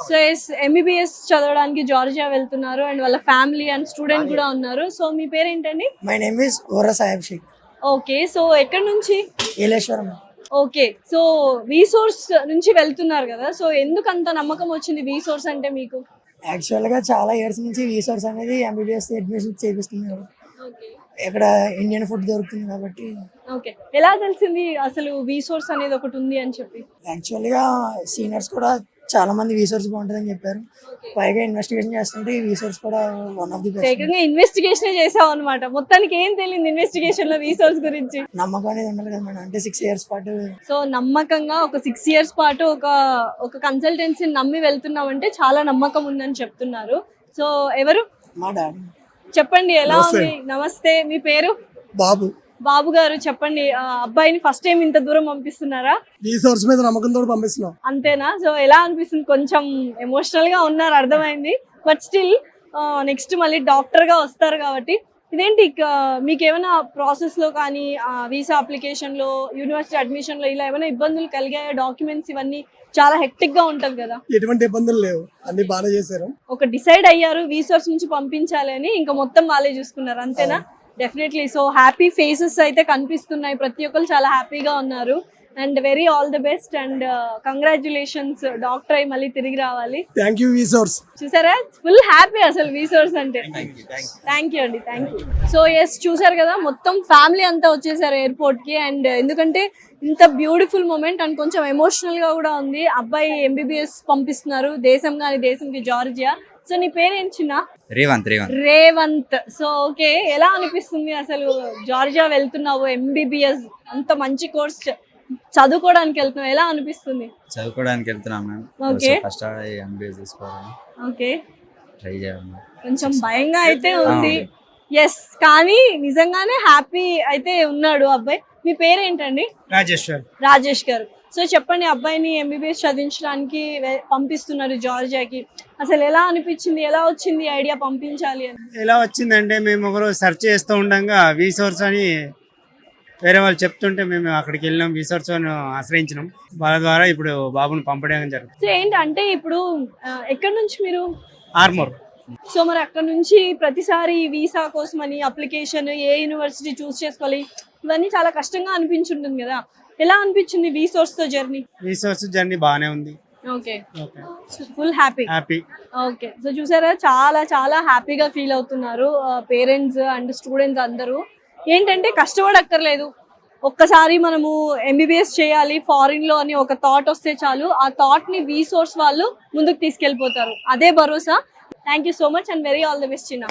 So MBBS చదవడానికి Georgia వెళ్తున్నారు and వాళ్ళ ఫ్యామిలీ అండ్ స్టూడెంట్ కూడా ఉన్నారు. సో మీ పేరు ఏంటండి? My name is Vora Saheb Sheikh. Okay, so ఎక్కడి నుంచి? ఏలేశ్వరం. ఓకే, సో వీసోర్స్ నుంచి వెళ్తున్నారు కదా, సో ఎందుకు అంత నమ్మకం వచ్చింది వీసోర్స్ అంటే మీకు? యాక్చువల్గా చాలా ఇయర్స్ నుంచి వీసోర్స్ అనేది ఎంబీబీఎస్ అడ్మిషన్ చేపిస్తుంది కాబట్టి ఇక్కడ ఇండియన్ ఫుడ్ దొరుకుతుంది కాబట్టి. ఓకే, ఎలా తెలిసింది అసలు వీసోర్స్ అనేది ఒకటి ఉంది అని చెప్పి? యాక్చువల్గా సీనియర్స్ కూడా చాలా మంది వీసోర్స్ బాగుంటుందని చెప్పారు. పైగా ఇన్వెస్టిగేషన్ చేస్తుంటే వీసోర్స్ కూడా వన్ ఆఫ్ ది బెస్ట్. ఏకంగా ఇన్వెస్టిగేషన్ చేసావు అనమాట. మొత్తానికి ఏం తెలియదు ఇన్వెస్టిగేషన్ లో వీసోర్స్ గురించి? నమ్మకం అనేది ఉండాలి కదా మేడం, అంటే 6 years పాటు. సో నమ్మకంగా ఒక 6 years పాటు ఒక కన్సల్టెన్సీని నమ్మి వెళ్తున్నామంటే చాలా నమ్మకం ఉందని చెప్తున్నారు. సో ఎవరు? మా డాడీ. చెప్పండి ఎలా ఉంది? నమస్తే, మీ పేరు? బాబు. బాబు గారు చెప్పండి, అబ్బాయిని ఫస్ట్ టైం ఇంత దూరం పంపిస్తున్నారా? వీసోర్స్ మీద నమ్మకంతో పంపిస్తున్నాం. అంతేనా? సో ఎలా అనిపిస్తుంది? కొంచెం ఎమోషనల్ గా ఉన్నారు అర్థమైంది, బట్ స్టిల్ నెక్స్ట్ మళ్ళీ డాక్టర్ గా వస్తారు కాబట్టి. ఇదేంటి మీకు ఏమైనా ప్రాసెస్ లో కానీ వీసా అప్లికేషన్ లో, యూనివర్సిటీ అడ్మిషన్ లో ఇలా ఏమైనా ఇబ్బందులు కలిగాయా? డాక్యుమెంట్స్ ఇవన్నీ చాలా హెక్టిక్ గా ఉంటది కదా. ఎటువంటి ఇబ్బందులు లేవు, అన్ని బాగా చేశారు. ఒక డిసైడ్ అయ్యారు వీసోర్స్ నుంచి పంపించాలి అని, ఇంకా మొత్తం వాళ్ళే చూసుకున్నారు అంతేనా? డెఫినెట్లీ. సో హ్యాపీ ఫేసెస్ అయితే కనిపిస్తున్నాయి, ప్రతి ఒక్కరు చాలా హ్యాపీగా ఉన్నారు. And very all the best and congratulations, doctor అయి మళ్ళీ తిరిగి రావాలి. Thank you వీసోర్స్. చూసారా, ఫుల్ హ్యాపీ అసలు వీసోర్స్ అంటే. థ్యాంక్ యూ అండి, థ్యాంక్ యూ. సో ఎస్, చూసారు కదా మొత్తం ఫ్యామిలీ అంతా వచ్చేసారు ఎయిర్పోర్ట్ కి. అండ్ ఎందుకంటే ఇంత బ్యూటిఫుల్ మూమెంట్ అండ్ కొంచెం ఎమోషనల్ గా కూడా ఉంది. అబ్బాయి ఎంబీబీఎస్ పంపిస్తున్నారు, దేశం కానీ దేశంకి జార్జియా. సో నీ పేరేంటి చిన్న? రేవంత్. సో ఓకే, ఎలా అనిపిస్తుంది అసలు జార్జియా వెళ్తున్నావు, ఎంబీబీఎస్ అంత మంచి కోర్స్ చదువుకోవడానికి వెళ్తున్నావు, ఎలా అనిపిస్తుంది? చదువుకోవడానికి వెళ్తున్నాం మ్యామ్. ఓకే, ఫస్ట్ ఎంబీఏ తీసుకోవాలి, ఓకే. ట్రై చేయాలి. కొంచెం భయంగా అయితే ఉంది, ఎస్, కానీ నిజంగానే హ్యాపీ అయితే ఉన్నాడు అబ్బాయి. మీ పేరేంటండి? రాజేష్ గారు. సో చెప్పండి, అబ్బాయిని ఎంబీబీఎస్ చదివించడానికి పంపిస్తున్నారు జార్జియాకి. అసలు ఎలా అనిపించింది, ఎలా వచ్చింది ఐడియా పంపించాలి అని? ఎలా వచ్చిందంటే, మేము ఒకరోజు సెర్చ్ చేస్తూ ఉండగా వీసోర్స్ అని వేరే వాళ్ళు చెప్తుంటే మేము అక్కడికి వెళ్ళినాం, వీసోర్స్ అని ఆశ్రయించినాం. వాళ్ళ ద్వారా ఇప్పుడు బాబుని పంపడం జరుగుతుంది. సో ఏంటంటే ఇప్పుడు ఎక్కడి నుంచి మీరు? ఆర్మూర్. సో మరి అక్కడ నుంచి ప్రతిసారి వీసా కోసమని అప్లికేషన్, ఏ యూనివర్సిటీ చూస్ చేసుకోవాలి, ఇవన్నీ చాలా కష్టంగా అనిపించుంటుంది కదా. ఎలా అనిపించింది వీసోర్స్ తో జర్నీ? వీసోర్స్ జర్నీ బాగానే ఉంది. Okay, full happy. Okay, so చూసారా, చాలా చాలా హ్యాపీగా ఫీల్ అవుతున్నారు పేరెంట్స్ అండ్ స్టూడెంట్స్ అందరూ. ఏంటంటే కష్టపడక్కర్లేదు, ఒక్కసారి మనము ఎంబీబీఎస్ చేయాలి ఫారిన్ లో అని ఒక థాట్ వస్తే చాలు, ఆ థాట్ ని వీసోర్స్ వాళ్ళు ముందుకు తీసుకెళ్లిపోతారు. అదే భరోసా. Thank you so much and very all the best చిన్న.